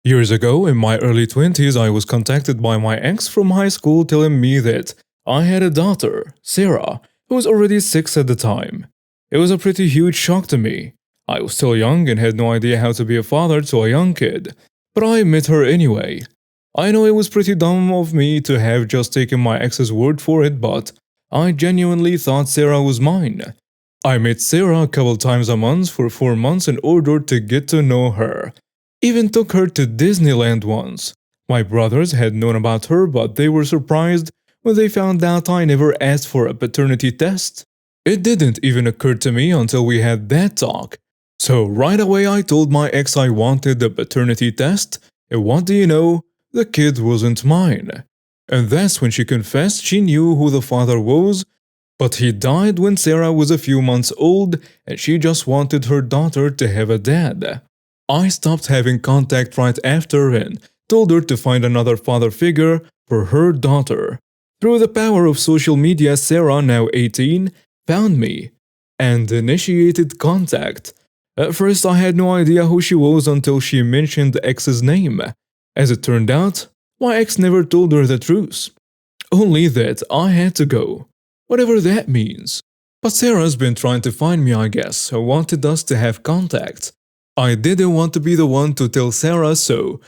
Years ago, in my early 20s, I was contacted by my ex from high school telling me that I had a daughter, Sarah, who was already 6 at the time. It was a pretty huge shock to me. I was still young and had no idea how to be a father to a young kid, but I met her anyway. I know it was pretty dumb of me to have just taken my ex's word for it, but I genuinely thought Sarah was mine. I met Sarah a couple times a month for 4 months in order to get to know her. Even took her to Disneyland once. My brothers had known about her, but they were surprised when they found out I never asked for a paternity test. It didn't even occur to me until we had that talk. So right away I told my ex I wanted the paternity test, and what do you know? The kid wasn't mine. And that's when she confessed she knew who the father was, but he died when Sarah was a few months old and she just wanted her daughter to have a dad. I stopped having contact right after and told her to find another father figure for her daughter. Through the power of social media, Sarah, now 18, found me and initiated contact. At first, I had no idea who she was until she mentioned the ex's name. As it turned out, my ex never told her the truth. Only that I had to go, whatever that means. But Sarah's been trying to find me, I guess, and wanted us to have contact. I didn't want to be the one to tell Sarah, so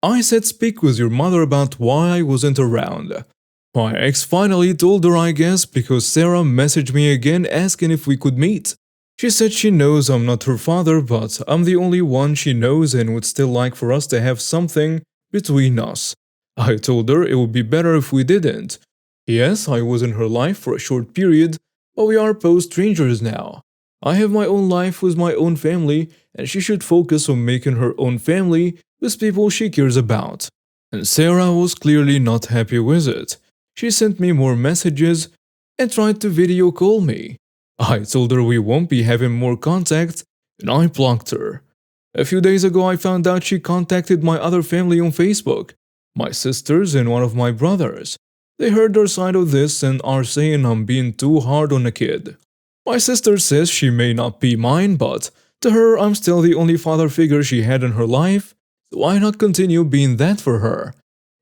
I said speak with your mother about why I wasn't around. My ex finally told her, I guess, because Sarah messaged me again asking if we could meet. She said she knows I'm not her father, but I'm the only one she knows and would still like for us to have something between us. I told her it would be better if we didn't. Yes, I was in her life for a short period, but we are both strangers now. I have my own life with my own family, and she should focus on making her own family with people she cares about. And Sarah was clearly not happy with it. She sent me more messages and tried to video call me. I told her we won't be having more contact, and I blocked her. A few days ago, I found out she contacted my other family on Facebook, my sisters and one of my brothers. They heard their side of this and are saying I'm being too hard on the kid. My sister says she may not be mine, but to her I'm still the only father figure she had in her life, so why not continue being that for her?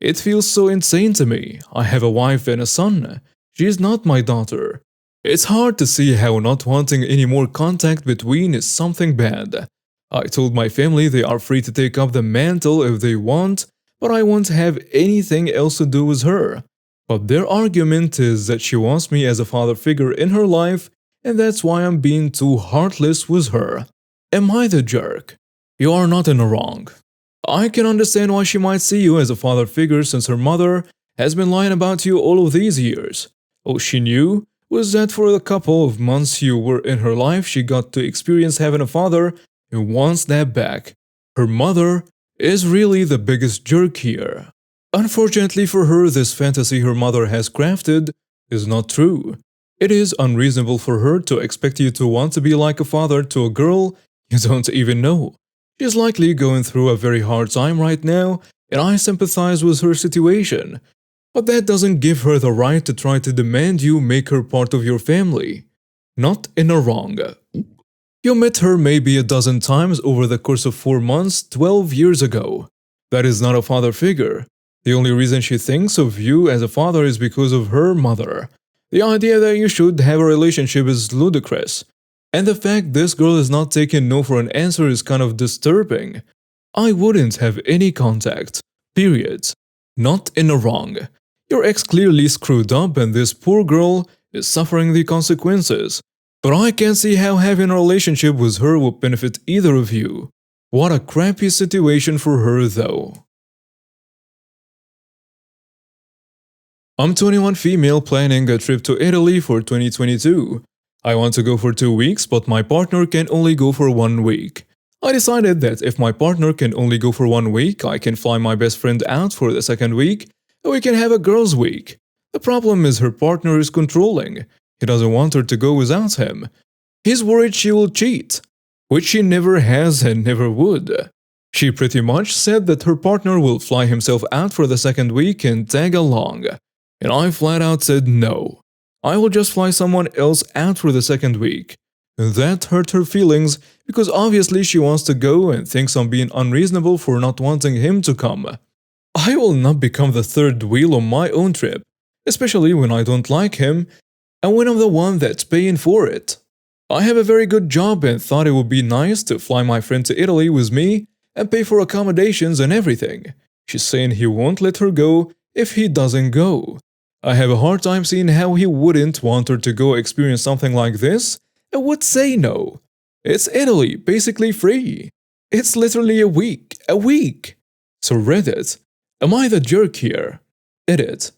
It feels so insane to me. I have a wife and a son. She is not my daughter. It's hard to see how not wanting any more contact between is something bad. I told my family they are free to take up the mantle if they want, but I won't have anything else to do with her. But their argument is that she wants me as a father figure in her life, and that's why I'm being too heartless with her. Am I the jerk? You are not in the wrong. I can understand why she might see you as a father figure since her mother has been lying about you all of these years. All she knew was that for the couple of months you were in her life she got to experience having a father and wants that back. Her mother is really the biggest jerk here. Unfortunately for her, this fantasy her mother has crafted is not true. It is unreasonable for her to expect you to want to be like a father to a girl you don't even know. She's likely going through a very hard time right now, and I sympathize with her situation. But that doesn't give her the right to try to demand you make her part of your family. Not in a wrong. You met her maybe a dozen times over the course of 4 months 12 years ago. That is not a father figure. The only reason she thinks of you as a father is because of her mother. The idea that you should have a relationship is ludicrous. And the fact this girl is not taking no for an answer is kind of disturbing. I wouldn't have any contact. Period. Not in the wrong. Your ex clearly screwed up and this poor girl is suffering the consequences. But I can't see how having a relationship with her would benefit either of you. What a crappy situation for her though. I'm 21 female planning a trip to Italy for 2022. I want to go for 2 weeks, but my partner can only go for 1 week. I decided that if my partner can only go for 1 week, I can fly my best friend out for the second week, and we can have a girls' week. The problem is her partner is controlling. He doesn't want her to go without him. He's worried she will cheat, which she never has and never would. She pretty much said that her partner will fly himself out for the second week and tag along. And I flat out said no. I will just fly someone else out for the second week. That hurt her feelings because obviously she wants to go and thinks I'm being unreasonable for not wanting him to come. I will not become the third wheel on my own trip, especially when I don't like him and when I'm the one that's paying for it. I have a very good job and thought it would be nice to fly my friend to Italy with me and pay for accommodations and everything. She's saying he won't let her go if he doesn't go. I have a hard time seeing how he wouldn't want her to go experience something like this and would say no. It's Italy, basically free. It's literally a week. A week. So Reddit, am I the jerk here? Edit.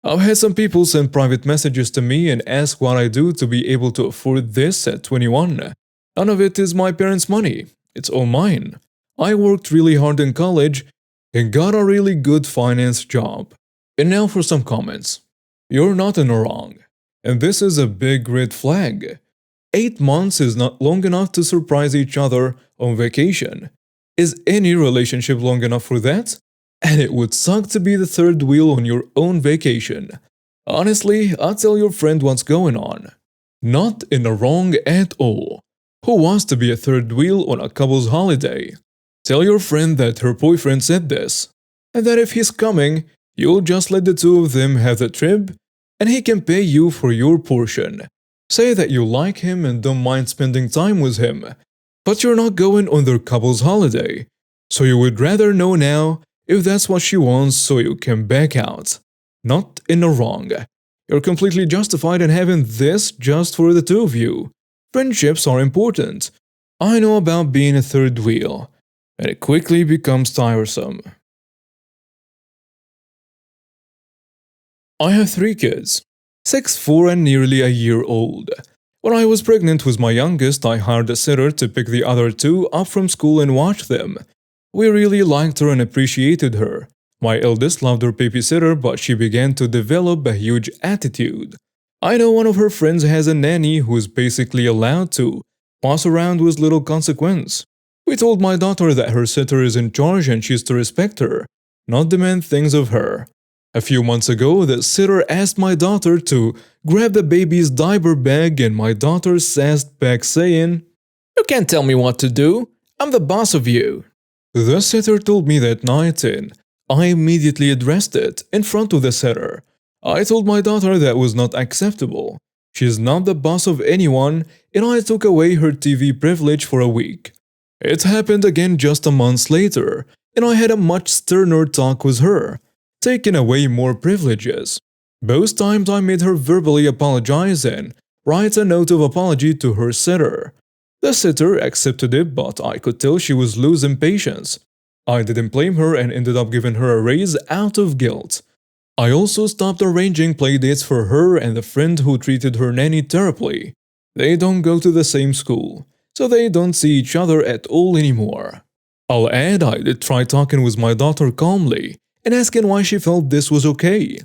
I've had some people send private messages to me and ask what I do to be able to afford this at 21. None of it is my parents' money. It's all mine. I worked really hard in college and got a really good finance job. And now for some comments. You're not in the wrong. And this is a big red flag. 8 months is not long enough to surprise each other on vacation. Is any relationship long enough for that? And it would suck to be the third wheel on your own vacation. Honestly, I'll tell your friend what's going on. Not in the wrong at all. Who wants to be a third wheel on a couple's holiday? Tell your friend that her boyfriend said this, and that if he's coming, you'll just let the two of them have the trip, and he can pay you for your portion. Say that you like him and don't mind spending time with him, but you're not going on their couple's holiday, so you would rather know now if that's what she wants so you can back out. Not in the wrong. You're completely justified in having this just for the two of you. Friendships are important. I know about being a third wheel, and it quickly becomes tiresome. I have 3 kids, 6, 4 and nearly a year old. When I was pregnant with my youngest, I hired a sitter to pick the other 2 up from school and watch them. We really liked her and appreciated her. My eldest loved her babysitter, but she began to develop a huge attitude. I know one of her friends has a nanny who is basically allowed to pass around with little consequence. We told my daughter that her sitter is in charge and she's to respect her, not demand things of her. A few months ago, the sitter asked my daughter to grab the baby's diaper bag and my daughter sassed back saying, "You can't tell me what to do. I'm the boss of you." The sitter told me that night and I immediately addressed it in front of the sitter. I told my daughter that was not acceptable. She's not the boss of anyone and I took away her TV privilege for a week. It happened again just a month later and I had a much sterner talk with her, taking away more privileges. Both times I made her verbally apologize and write a note of apology to her sitter. The sitter accepted it, but I could tell she was losing patience. I didn't blame her and ended up giving her a raise out of guilt. I also stopped arranging playdates for her and the friend who treated her nanny terribly. They don't go to the same school, so they don't see each other at all anymore. I'll add I did try talking with my daughter calmly and asking why she felt this was okay.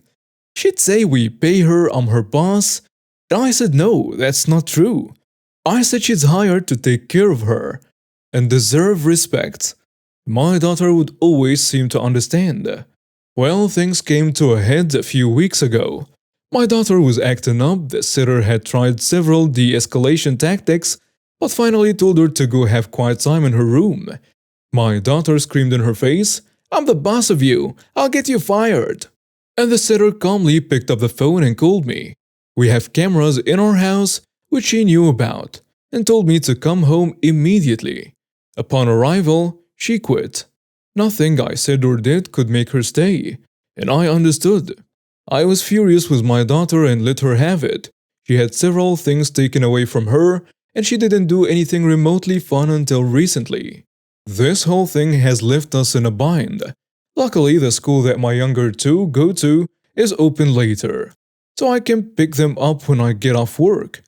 She'd say we pay her, I'm her boss, and I said no, that's not true. I said she's hired to take care of her and deserve respect. My daughter would always seem to understand. Well, things came to a head a few weeks ago. My daughter was acting up, the sitter had tried several de-escalation tactics, but finally told her to go have quiet time in her room. My daughter screamed in her face, "I'm the boss of you, I'll get you fired." And the sitter calmly picked up the phone and called me. We have cameras in our house, which she knew about, and told me to come home immediately. Upon arrival, she quit. Nothing I said or did could make her stay, and I understood. I was furious with my daughter and let her have it. She had several things taken away from her, and she didn't do anything remotely fun until recently. This whole thing has left us in a bind. Luckily, the school that my younger 2 go to is open later, so I can pick them up when I get off work.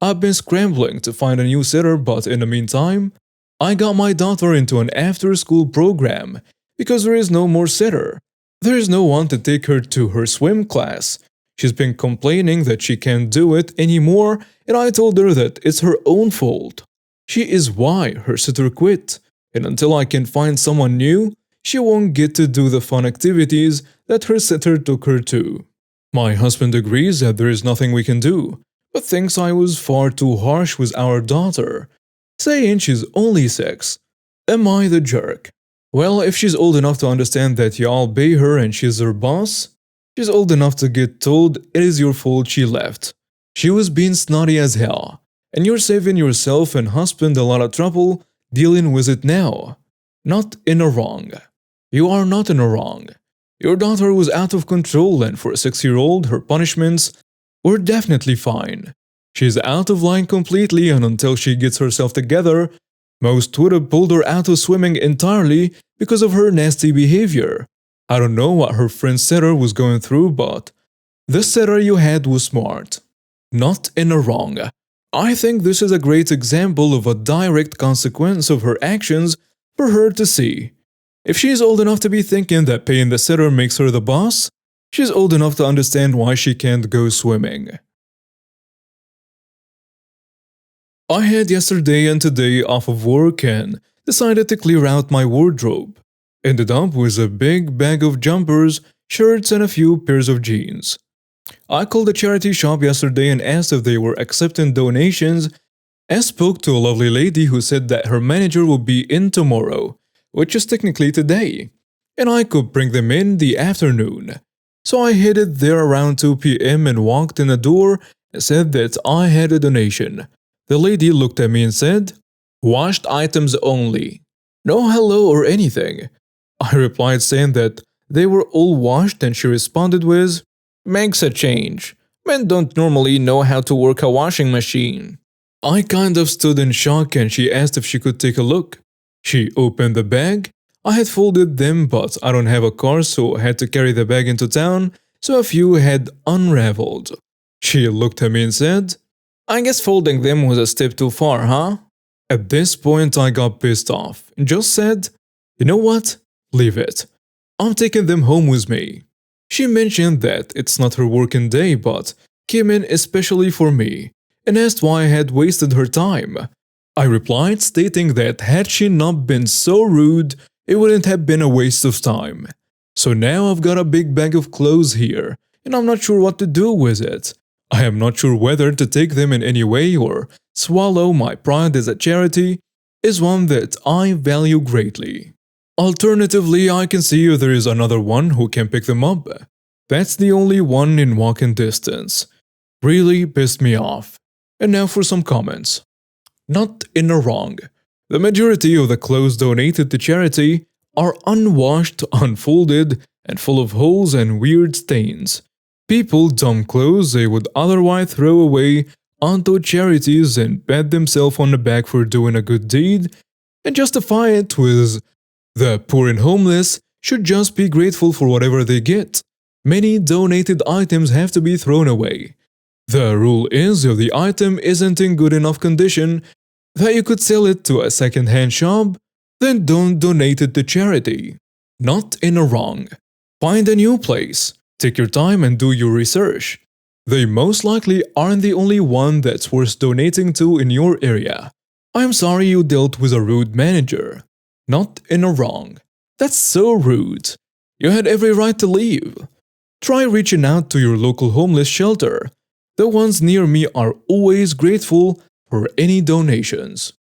I've been scrambling to find a new sitter, but in the meantime, I got my daughter into an after-school program because there is no more sitter. There is no one to take her to her swim class. She's been complaining that she can't do it anymore, and I told her that it's her own fault. She is why her sitter quit, and until I can find someone new, she won't get to do the fun activities that her sitter took her to. My husband agrees that there is nothing we can do, but thinks I was far too harsh with our daughter. saying she's only 6. Am I the jerk? Well, if she's old enough to understand that y'all pay her and she's her boss, she's old enough to get told it is your fault she left. She was being snotty as hell, and you're saving yourself and husband a lot of trouble dealing with it now. Not in a wrong. You are not in a wrong. Your daughter was out of control, and for a 6-year-old, her punishments were definitely fine. She's out of line completely, and until she gets herself together, most would have pulled her out of swimming entirely because of her nasty behavior. I don't know what her friend setter was going through, but the setter you had was smart. Not in a wrong. I think this is a great example of a direct consequence of her actions for her to see. If she's old enough to be thinking that paying the setter makes her the boss, she's old enough to understand why she can't go swimming. I had yesterday and today off of work and decided to clear out my wardrobe. Ended up with a big bag of jumpers, shirts, and a few pairs of jeans. I called a charity shop yesterday and asked if they were accepting donations. I spoke to a lovely lady who said that her manager will be in tomorrow, which is technically today, and I could bring them in the afternoon. So I headed there around 2 p.m. and walked in the door and said that I had a donation. The lady looked at me and said, "Washed items only. No hello or anything." I replied saying that they were all washed, and she responded with, "Makes a change. Men don't normally know how to work a washing machine." I kind of stood in shock, and she asked if she could take a look. She opened the bag. I had folded them, but I don't have a car, so I had to carry the bag into town, so a few had unraveled. She looked at me and said, "I guess folding them was a step too far, huh?" At this point I got pissed off and just said, "You know what? Leave it. I'm taking them home with me." She mentioned that it's not her working day but came in especially for me and asked why I had wasted her time. I replied stating that had she not been so rude, it wouldn't have been a waste of time. So now I've got a big bag of clothes here and I'm not sure what to do with it. I am not sure whether to take them in any way or swallow my pride as a charity is one that I value greatly. Alternatively, I can see if there is another one who can pick them up. That's the only one in walking distance. Really pissed me off. And now for some comments. Not in the wrong. The majority of the clothes donated to charity are unwashed, unfolded, and full of holes and weird stains. People dump clothes they would otherwise throw away onto charities and pat themselves on the back for doing a good deed and justify it with the poor and homeless should just be grateful for whatever they get. Many donated items have to be thrown away. The rule is if the item isn't in good enough condition that you could sell it to a second-hand shop, then don't donate it to charity. Not in a wrong. Find a new place. Take your time and do your research. They most likely aren't the only one that's worth donating to in your area. I'm sorry you dealt with a rude manager. Not in a wrong. That's so rude. You had every right to leave. Try reaching out to your local homeless shelter. The ones near me are always grateful for any donations.